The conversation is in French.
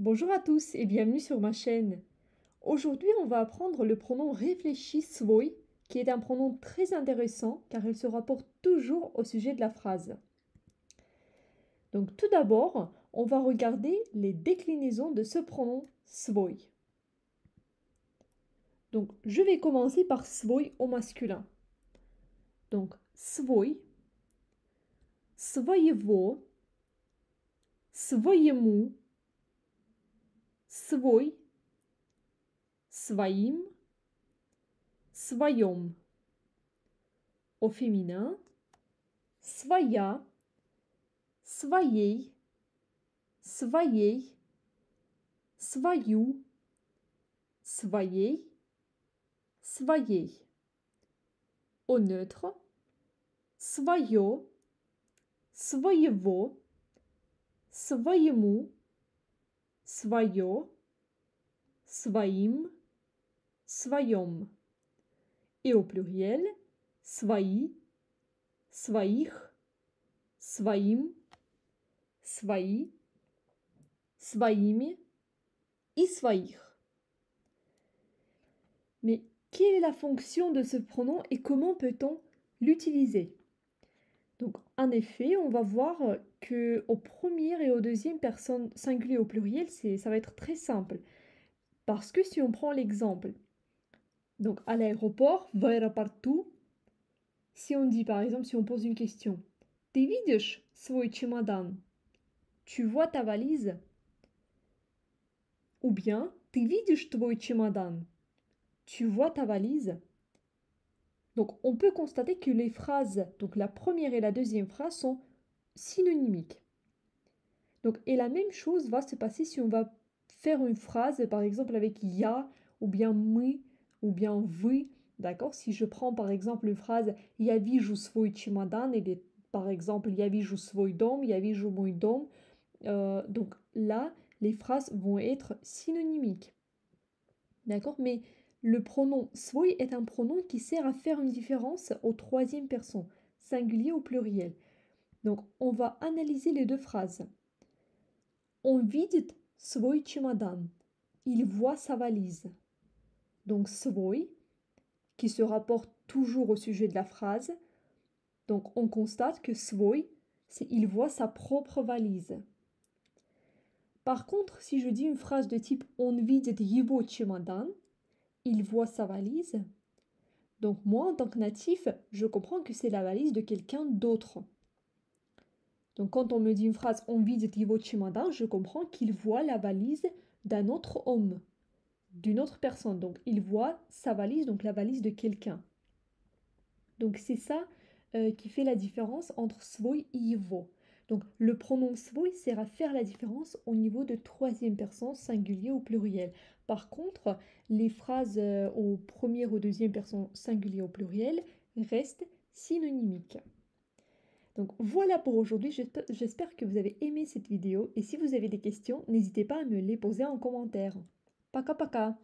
Bonjour à tous et bienvenue sur ma chaîne. Aujourd'hui, on va apprendre le pronom réfléchi svoj, qui est un pronom très intéressant car il se rapporte toujours au sujet de la phrase. Donc tout d'abord, on va regarder les déclinaisons de ce pronom svoj. Donc je vais commencer par svoj au masculin. Donc svoj, svojevo, svojemu, svoj, svojim, svojom. Au féminin, svoja, svojej, svojej, svoju, svojej, svojej. Au neutre, svojo, svojevo, svojemu, svojo, svojim, svojom. Et au pluriel, svoji, svojich, svojim, svoji, svojimi et svojich. Mais quelle est la fonction de ce pronom et comment peut-on l'utiliser? Donc, en effet, on va voir que au premier et au deuxième personne singulier au pluriel, ça va être très simple. Parce que si on prend l'exemple, donc à l'aéroport, в аэропорту, si on dit par exemple, si on pose une question, Ты видишь свой чемодан? Tu vois ta valise? Ou bien, Ты видишь твой чемодан? Tu vois ta valise? Donc, on peut constater que les phrases, donc la première et la deuxième phrase, sont synonymiques. Donc, et la même chose va se passer si on va faire une phrase, par exemple avec ya, ou bien мы, ou bien вы. D'accord? Si je prends par exemple une phrase Я вижу свой чемодан, et par exemple Я вижу свой дом, Я вижу мой дом. Donc là, les phrases vont être synonymiques. D'accord? Mais le pronom svoj est un pronom qui sert à faire une différence au troisième personne, singulier ou pluriel. Donc, on va analyser les deux phrases. On vidit svoj чемодан. Il voit sa valise. Donc, svoj, qui se rapporte toujours au sujet de la phrase. Donc, on constate que svoj, c'est il voit sa propre valise. Par contre, si je dis une phrase de type On vidit его чемодан, il voit sa valise. Donc moi, en tant que natif, je comprends que c'est la valise de quelqu'un d'autre. Donc quand on me dit une phrase On vidit его чемодан, je comprends qu'il voit la valise d'un autre homme, d'une autre personne. Donc il voit sa valise, donc la valise de quelqu'un. Donc c'est ça qui fait la différence entre svoj et его. Donc le pronom svoj sert à faire la différence au niveau de troisième personne, singulier ou pluriel. Par contre, les phrases au premier ou deuxième personne, singulier ou pluriel, restent synonymiques. Donc voilà pour aujourd'hui, j'espère que vous avez aimé cette vidéo et si vous avez des questions, n'hésitez pas à me les poser en commentaire. Paka paka!